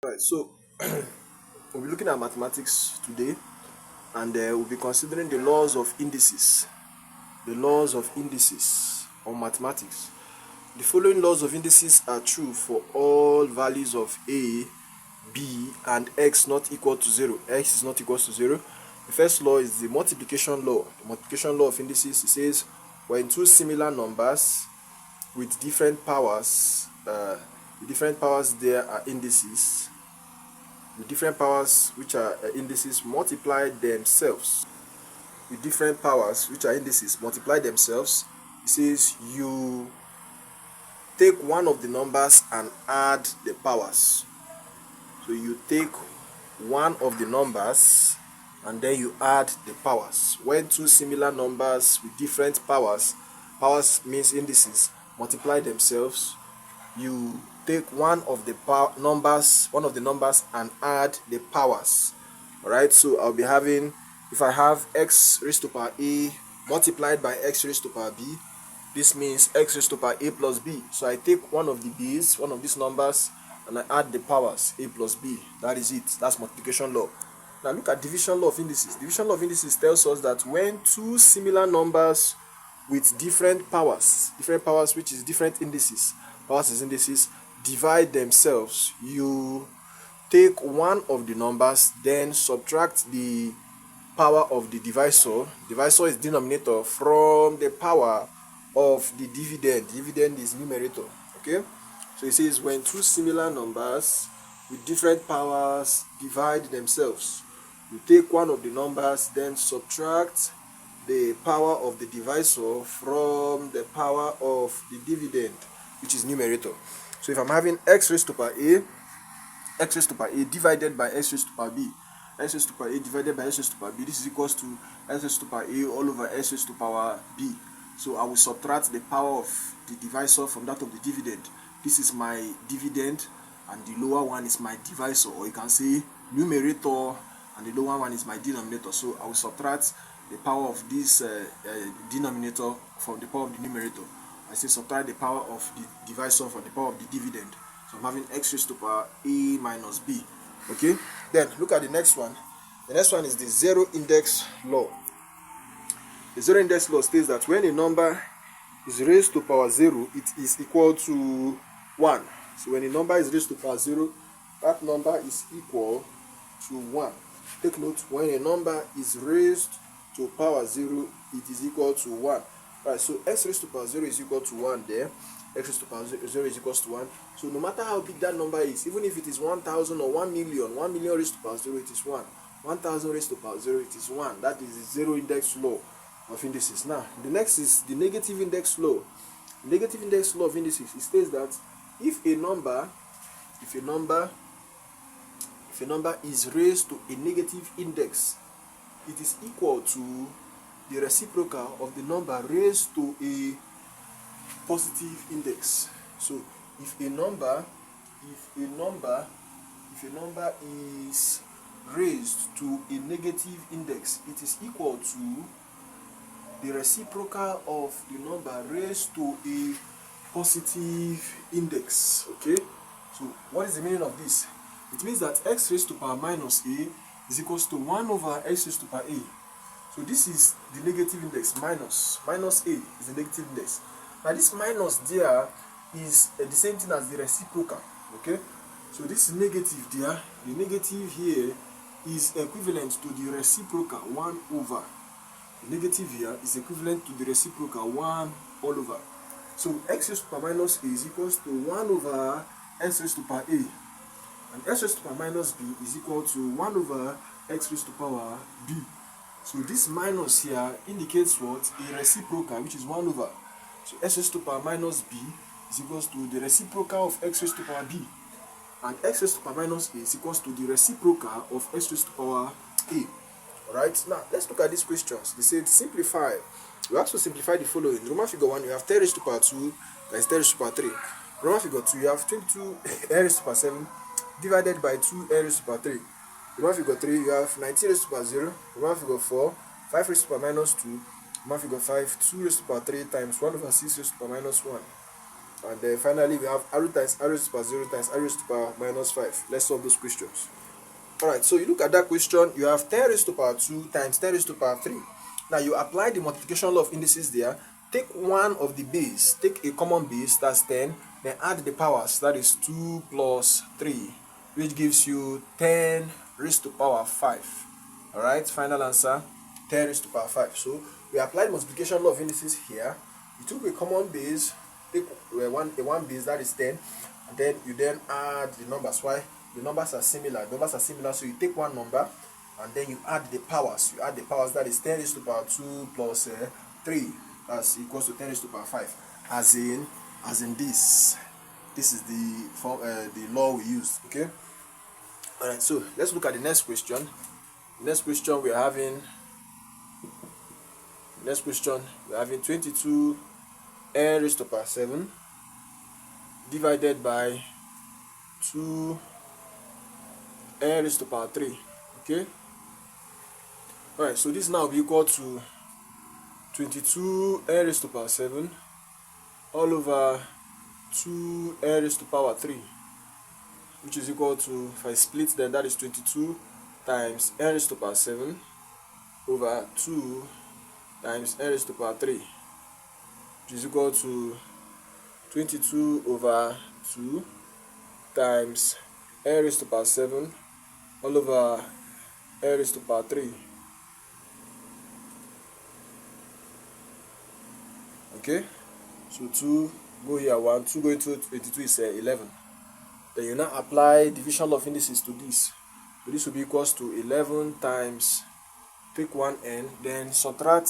Right, so we'll be looking at mathematics today, and we'll be considering the laws of indices. The laws of indices on mathematics. The following laws of indices are true for all values of a, b, and x not equal to 0. X is not equal to 0. The first law is the multiplication law. The multiplication law of indices, it says when two similar numbers with different powers, the different powers there are indices. The different powers which are indices multiply themselves. The different powers which are indices multiply themselves. It says you take one of the numbers and add the powers. So you take one of the numbers and then you add the powers. When two similar numbers with different powers means indices, multiply themselves, you take one of the numbers and add the powers. All right, so I'll be having, if I have x raised to power a multiplied by x raised to power b, this means x raised to power a plus b. So I take one of the b's, one of these numbers, and I add the powers a plus b. That is it. That's multiplication law. Now look at division law of indices. Division law of indices tells us that when two similar numbers with different powers which is different indices, powers is indices, divide themselves, you take one of the numbers, then subtract the power of the divisor. Divisor is denominator from the power of the dividend. Dividend is numerator. Okay, so it says when two similar numbers with different powers divide themselves, you take one of the numbers, then subtract the power of the divisor from the power of the dividend, which is numerator. So if I'm having x raised to power a divided by x raised to power b, x raised to power a divided by x raised to power b, this is equals to x raised to power a all over x raised to power b. So I will subtract the power of the divisor from that of the dividend. This is my dividend and the lower one is my divisor, or you can say numerator and the lower one is my denominator. So I will subtract the power of this denominator from the power of the numerator. I say subtract the power of the divisor from the power of the dividend. So I'm having x raised to power a minus b. Okay, then look at the next one. The next one is the zero index law. The zero index law states that when a number is raised to power 0, it is equal to 1. So when a number is raised to power 0, that number is equal to 1. Take note, when a number is raised to power 0, it is equal to 1. Right, so x raised to power 0 is equal to 1 there. X raised to power 0 is equals to 1. So no matter how big that number is, even if it is 1,000 or 1 million, 1 million raised to power 0, it is 1. 1,000 raised to power 0, it is 1. That is the zero index law of indices. Now, the next is the negative index law. Negative index law of indices, it states that if a number is raised to a negative index, it is equal to the reciprocal of the number raised to a positive index. So if a number is raised to a negative index, it is equal to the reciprocal of the number raised to a positive index. Okay, so what is the meaning of this? It means that x raised to power minus a is equals to 1 over x raised to power a. So this is the negative index, minus a is the negative index. Now this minus there is the same thing as the reciprocal. Okay, so this negative there, the negative here is equivalent to the reciprocal 1 over. The negative here is equivalent to the reciprocal 1 all over. So x raised to power minus a is equals to 1 over x raised to power a. And x raised to power minus b is equal to 1 over x raised to power b. So this minus here indicates what? A reciprocal, which is 1 over. So x raised to power minus b is equals to the reciprocal of x raised to power b. And x raised to power minus a is equals to the reciprocal of x raised to power a. Alright, now let's look at these questions. They said simplify. We have to simplify the following. Roman figure 1, you have 10 raised to power 2, that is 10 raised to power 3. Roman figure 2, you have 22 n raised to power 7 divided by 2 n raised to power 3. Roman figure 3, you have 19 raised to power 0. Roman figure 4, 5 raised to power minus 2. Roman figure 5, 2 raised to power 3 times 1 over 6 raised to power minus 1. And then finally we have r times r raised to the power 0 times r raised to the power minus 5. Let's solve those questions. Alright, so you look at that question, you have 10 raised to the power 2 times 10 raised to the power 3. Now you apply the multiplication law of indices there. Take one of the base, take a common base, that's 10, then add the powers, that is 2 plus 3, which gives you 10 raised to the power 5. Alright, final answer, 10 raised to the power 5. So we applied multiplication law of indices here. You took a common base, take one base, that is 10, and then you then add the numbers. Why? The numbers are similar. So you take one number and then you add the powers. That is 10 raised to the power 2 plus 3. That's equals to 10 raised to the power 5. As in this. This is the law we use. Okay. Alright, so let's look at the next question. Next question we're having 22 n raised to the power 7 divided by 2 n raised to the power 3. Okay. Alright, so this now will be equal to 22 n raised to the power 7 all over 2 n raised to the power 3, which is equal to, if I split then, that is 22 times n raised to the power 7 over 2 times n raised to the power 3, which is equal to 22 over 2 times n raised to the power 7 all over n raised to the power 3. Okay, so 2 go here, 1, 2 going to 22 is 11. Then you now apply division of indices to this. So this will be equals to 11 times, take 1n, then subtract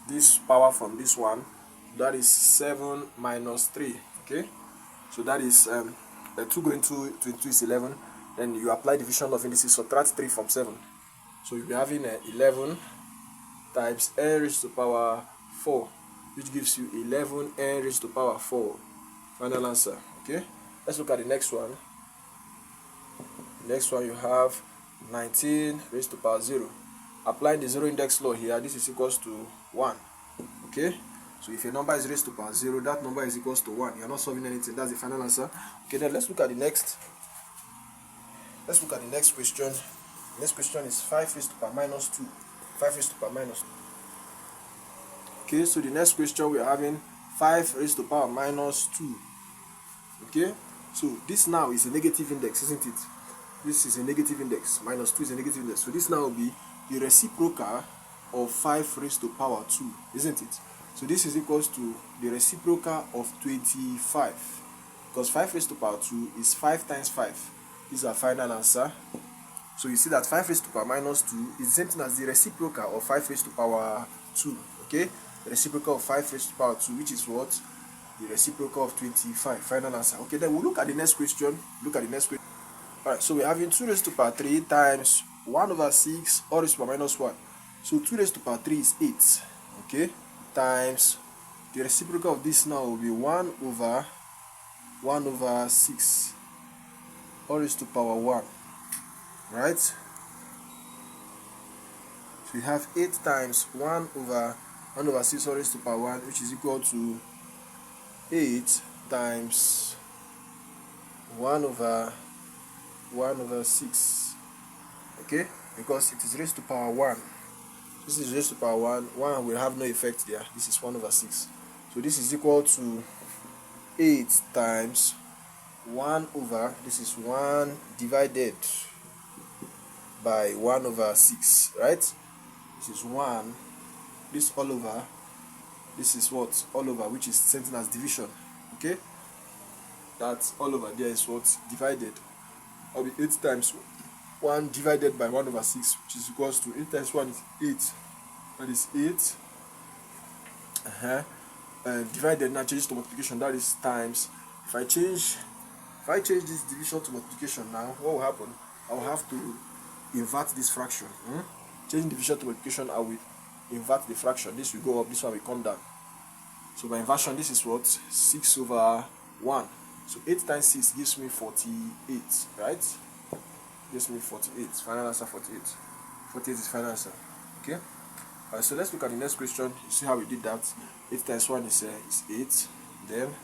this power from this one, that is 7 minus 3. Okay, so that is 2 going to 22 is 11. Then you apply division of indices, subtract 3 from 7. So you'll be having 11 times n raised to the power 4, which gives you 11 n raised to the power 4. Final answer. Okay, let's look at the next one. Next one you have 19 raised to the power 0. Applying the zero index law here, this is equals to 1. Okay, so if a number is raised to the power 0, that number is equals to 1. You're not solving anything. That's the final answer. Okay, then let's look at the next. Let's look at the next question. The next question is 5 raised to the power minus 2. 5 raised to the power minus 2. Okay, so the next question we're having 5 raised to the power minus 2. Okay, so this now is a negative index, isn't it? This is a negative index. Minus 2 is a negative index. So this now will be the reciprocal of 5 raised to the power 2, isn't it? So this is equals to the reciprocal of 25, because 5 raised to the power 2 is 5 times 5. This is our final answer. So you see that 5 raised to the power minus 2 is the same thing as the reciprocal of 5 raised to the power 2. Okay, the reciprocal of 5 raised to the power 2, which is what? The reciprocal of 25. Final answer. Okay, then we'll look at the next question. Alright, so we're having 2 raised to the power 3 times 1 over 6 all raised to the power minus 1. So 2 raised to the power 3 is 8. Okay, times the reciprocal of this now will be 1 over 6 all raised to the power 1. Right? So we have 8 times 1 over 6 all raised to the power 1, which is equal to 8 times 1 over 6. Okay, because it is raised to power 1. This is raised to power 1 will have no effect there. This is 1 over 6. So this is equal to 8 times 1 over, this is 1 divided by 1 over 6, right? This is 1, this all over, this is what? All over, which is same thing as division. Okay, that's all over there is what? Divided. I'll be 8 times 1 divided by 1 over 6, which is equals to 8 times 1 is 8. That is 8. Divided now changes to multiplication, that is times. If I change this division to multiplication now, what will happen? I will have to invert this fraction. Changing division to multiplication, I will invert the fraction. This will go up, this one will come down. So by inversion, this is what? 6 over 1. So 8 times 6 gives me 48, right? Gives me 48. Final answer 48. 48 is final answer. Okay? So let's look at the next question. You see how we did that. 8 times 1 is 8. Then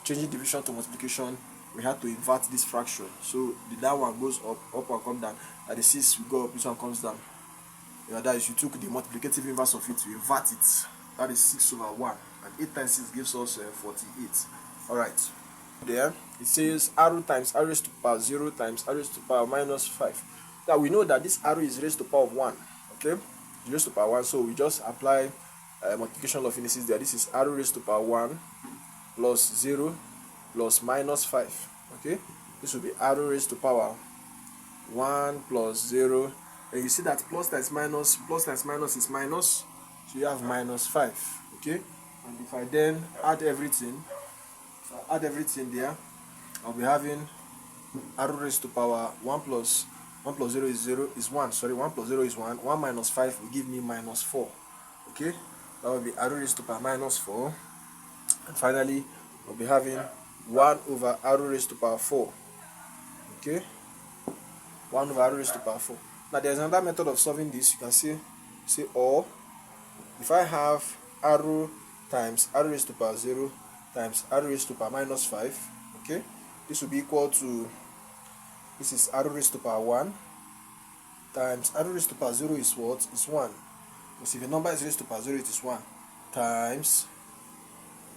changing division to multiplication, we had to invert this fraction. So the down one goes up, up one come down. At the 6 will go up, this one comes down. Yeah, that is, you took the multiplicative inverse of it, you invert it. That is 6 over 1. And 8 times 6 gives us 48. Alright. There, it says r times r raised to the power 0 times r raised to the power minus 5. Now we know that this r is raised to the power of 1. Okay? It's raised to the power 1, so we just apply multiplication of indices there. This is r raised to the power 1 plus 0 plus minus 5. Okay? This will be r raised to the power 1 plus 0. And you see that plus times minus is minus, so you have minus 5. Okay? And if I then add everything, there, I'll be having r raised to the power 1 plus 0 is 1. Sorry, 1 plus 0 is 1. 1 minus 5 will give me minus 4. Okay? That will be r raised to the power minus 4. And finally, we'll be having 1 over r raised to the power 4. Okay? 1 over r raised to the power 4. Now there's another method of solving this. You can say or if I have r times r raised to the power 0 times r raised to the power minus 5, okay, this will be equal to, this is r raised to the power 1 times r raised to the power 0 is what? Is 1. Because if a number is raised to the power 0, it is 1, times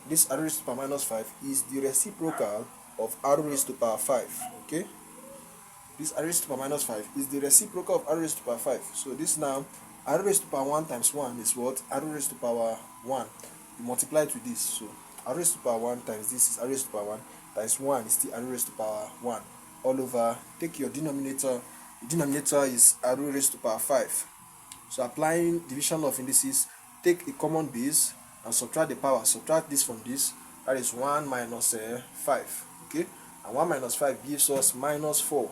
this r raised to the power minus 5 is the reciprocal of r raised to the power 5. Okay, this r raised to the power minus 5 is the reciprocal of r raised to the power 5. So this now, r raised to the power 1 times 1 is what? R raised to the power 1. You multiply it with this, so r raised to the power 1 times this is r raised to the power 1 times 1 is still r raised to the power 1 all over. Take your denominator. The denominator is r raised to the power 5. So applying division of indices, take a common base and subtract the power. Subtract this from this. That is 1 minus 5. Okay, and 1 minus 5 gives us minus 4.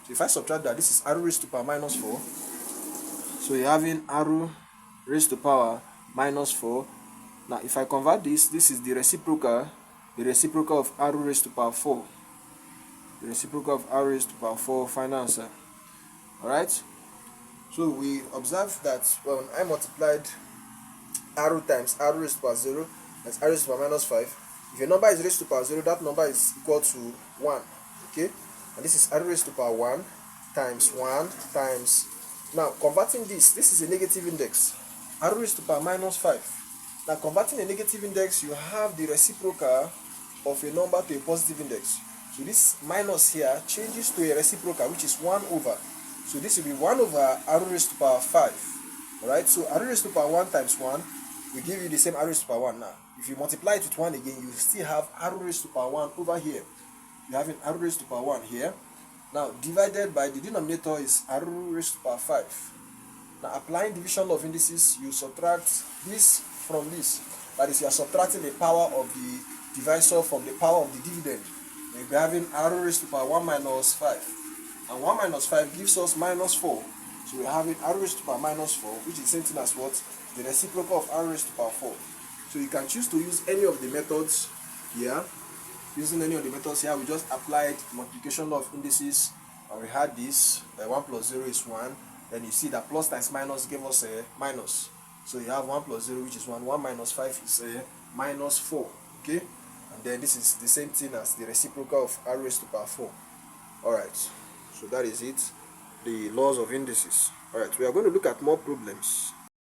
So if I subtract that, this is r raised to the power minus 4. So you're having r raised to the power minus 4. Now if I convert this, this is the reciprocal of r raised to the power 4. The reciprocal of r raised to the power 4, final answer. Alright? So we observe that when I multiplied r times r raised to the power 0 that's r raised to the power minus 5. If a number is raised to the power 0, that number is equal to 1. Okay? And this is r raised to the power 1 times, now converting this is a negative index, r raised to the power minus 5. Now converting a negative index, you have the reciprocal of a number to a positive index. So this minus here changes to a reciprocal, which is 1 over. So this will be 1 over r raised to the power 5. Alright, so r raised to the power 1 times 1 will give you the same r raised to the power 1 now. If you multiply it with 1 again, you still have r raised to the power 1 over here. You have an r raised to the power 1 here. Now divided by the denominator is r raised to the power 5. Now applying division of indices, you subtract this from this. That is, you are subtracting the power of the divisor from the power of the dividend. You'll be having r raised to the power 1 minus 5. And 1 minus 5 gives us minus 4. So we're having r raised to the power minus 4, which is the same thing as what? The reciprocal of r raised to the power 4. So you can choose to use any of the methods here. Using any of the methods here, we just applied multiplication of indices, and we had this 1 plus 0 is 1. Then you see that plus times minus gave us a minus. So you have 1 plus 0, which is 1. 1 minus 5 is minus 4. Okay? And then this is the same thing as the reciprocal of r raised to the power 4. Alright. So that is it. The laws of indices. Alright, we are going to look at more problems.